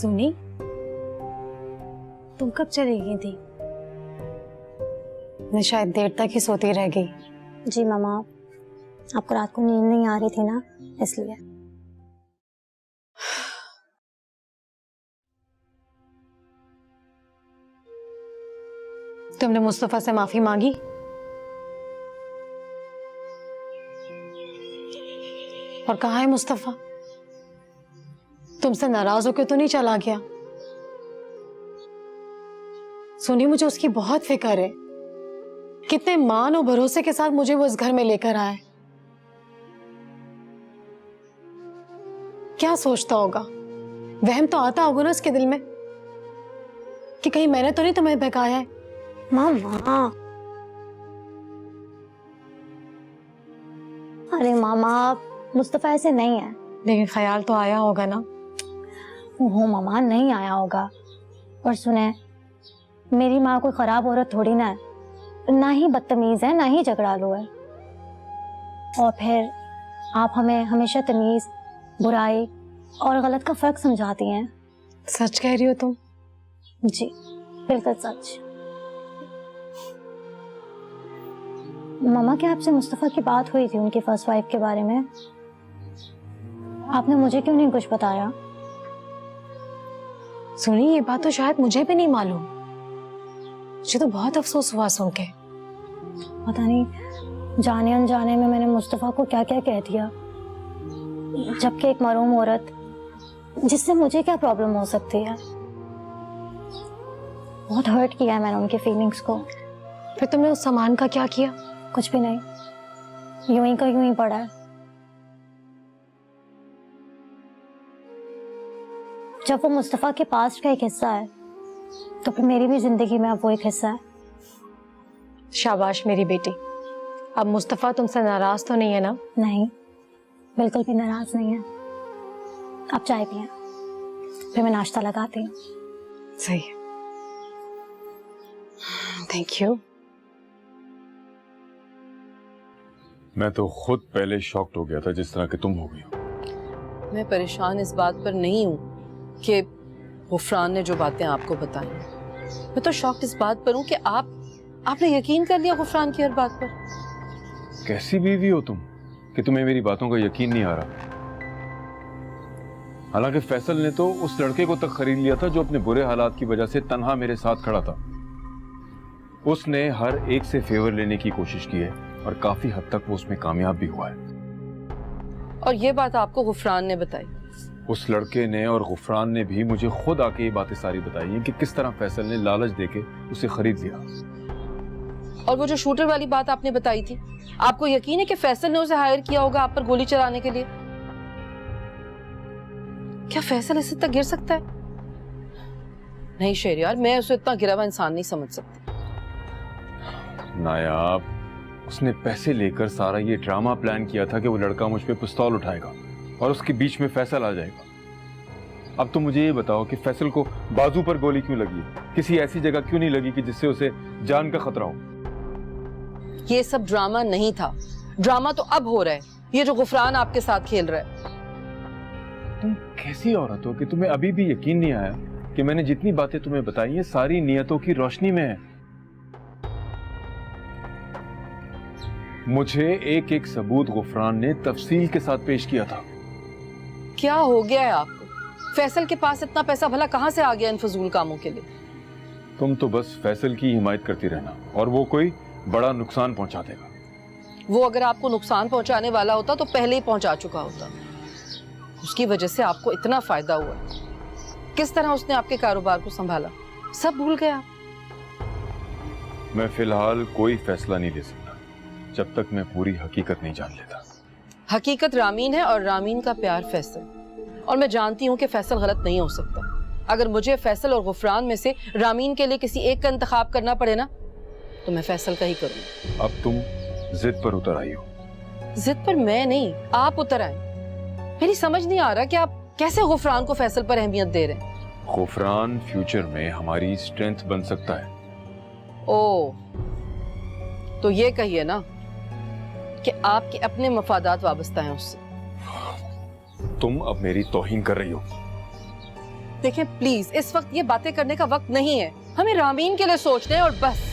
सुनी, तुम कब चली गई थी? मैं शायद देर तक ही सोती रह गई। जी मामा, आपको रात को नींद नहीं आ रही थी ना, इसलिए। तुमने मुस्तफा से माफी मांगी? और कहाँ है मुस्तफा? तुमसे नाराज होकर तो नहीं चला गया? सुनी, मुझे उसकी बहुत फिक्र है। कितने मान और भरोसे के साथ मुझे वो इस घर में लेकर आए। क्या सोचता होगा? वहम तो आता होगा ना उसके दिल में कि कहीं मैंने तो नहीं तुम्हें बहकाया है। मामा, अरे मामा, मुस्तफा ऐसे नहीं है। लेकिन ख्याल तो आया होगा ना? ओहो मामा, नहीं आया होगा। और सुने, मेरी माँ कोई खराब औरत थोड़ी ना है, ना ही बदतमीज है, ना ही झगड़ालू है। और फिर आप हमें हमेशा तमीज, बुराई और गलत का फर्क समझाती हैं। सच कह रही हो तुम? जी बिल्कुल सच। मामा, क्या आपसे मुस्तफा की बात हुई थी उनकी फर्स्ट वाइफ के बारे में? आपने मुझे क्यों नहीं कुछ बताया? सुनी, ये बात तो शायद मुझे भी नहीं मालूम। मुझे तो बहुत अफसोस हुआ सुन के। पता नहीं जाने अनजाने में मैंने मुस्तफा को क्या क्या कह दिया, जबकि एक मरूम औरत जिससे मुझे क्या प्रॉब्लम हो सकती है। बहुत हर्ट किया है मैंने उनकी फीलिंग्स को। फिर तुमने उस सामान का क्या किया? कुछ भी नहीं, यूं ही का यूं ही पड़ा है। जब वो मुस्तफा के पास्ट का एक हिस्सा है, तो फिर मेरी भी जिंदगी में अब वो एक हिस्सा है। शाबाश मेरी बेटी। अब मुस्तफा तुमसे नाराज तो नहीं है ना? नहीं, बिल्कुल भी नाराज नहीं है। आप चाय पिए, फिर मैं नाश्ता लगाती हूँ। सही है, थैंक यू। मैं तो खुद पहले शॉक्ड हो गया था जिस तरह कि तुम हो गई हो। मैं परेशान इस बात पर नहीं हूँ कि गुफरान ने जो बातें आपको बताई, मैं तो शॉक्ड इस बात पर हूँ कि आपने यकीन कर लिया गुफरान की हर बात पर। कैसी बीवी हो तुम कि तुम्हें मेरी बातों का यकीन नहीं आ रहा? हालांकि फैसल ने तो उस लड़के को तक खरीद लिया था जो अपने बुरे हालात की वजह से तन्हा मेरे साथ खड़ा था। उसने हर एक से फेवर लेने की कोशिश की है और काफी हद तक वो उसमें कामयाब भी हुआ है। और ये बात आपको गुफरान ने बताई? उस लड़के ने और गुफरान ने भी मुझे खुद आके ये बातें सारी बताई हैं कि किस तरह फैसल ने लालच देके उसे खरीद लिया। और वो जो शूटर वाली बात आपने बताई थी, आपको यकीन है कि फैसल ने उसे हायर किया होगा आप पर गोली चलाने के लिए? क्या फैसल इससे तक गिर सकता है? नहीं शहरयार, मैं उसे इतना गिरा हुआ इंसान नहीं समझ सकती। नायाब, उसने पैसे लेकर सारा ये ड्रामा प्लान किया था कि वो लड़का मुझ पे पिस्तौल उठाएगा और उसके बीच में फैसल आ जाएगा। अब तो मुझे ये बताओ कि फैसल को बाजू पर गोली क्यों लगी? किसी ऐसी जगह क्यों नहीं लगी कि जिससे उसे जान का खतरा हो? ये सब ड्रामा नहीं था, ड्रामा तो अब हो रहा है, ये जो गुफरान आपके साथ खेल रहा है। तुम कैसी औरत हो कि तुम्हें अभी भी यकीन नहीं आया कि मैंने जितनी बातें तुम्हें बताई हैं सारी नियतों की रोशनी में है। मुझे एक एक सबूत गुफरान ने तफसील के साथ पेश किया था। क्या हो गया है आपको? फैसल के पास इतना पैसा भला कहां से आ गया इन फजूल कामों के लिए? तुम तो बस फैसल की हिमायत करती रहना और वो कोई बड़ा नुकसान पहुंचा देगा। वो अगर आपको नुकसान पहुंचाने वाला होता तो पहले ही पहुंचा चुका होता। उसकी वजह से आपको इतना फायदा हुआ। किस तरह उसने आपके कारोबार को संभाला, सब भूल गया। मैं फिलहाल कोई फैसला नहीं ले सकता जब तक मैं पूरी हकीकत नहीं जान लेता। हकीकत रामीन है और रामीन का प्यार फैसल। और मैं जानती हूँ कि फैसल गलत नहीं हो सकता। अगर मुझे फैसल और गुफरान में से रामीन के लिए किसी एक का इंतखाब करना पड़े ना, तो मैं फैसल का ही करूँगी। अब तुम जिद पर उतर आई हो। जिद पर मैं नहीं, आप उतर आए। मेरी समझ नहीं आ रहा कि आप कैसे गुफरान को फैसल पर अहमियत दे रहे हैं। गुफरान फ्यूचर में हमारी स्ट्रेंथ बन सकता है। ओह, तो ये कहिए ना कि आपके अपने मफादात वाबस्ता हैं उससे। तुम अब मेरी तौहीन कर रही हो। देखें प्लीज, इस वक्त ये बातें करने का वक्त नहीं है। हमें रामीन के लिए सोचना है और बस।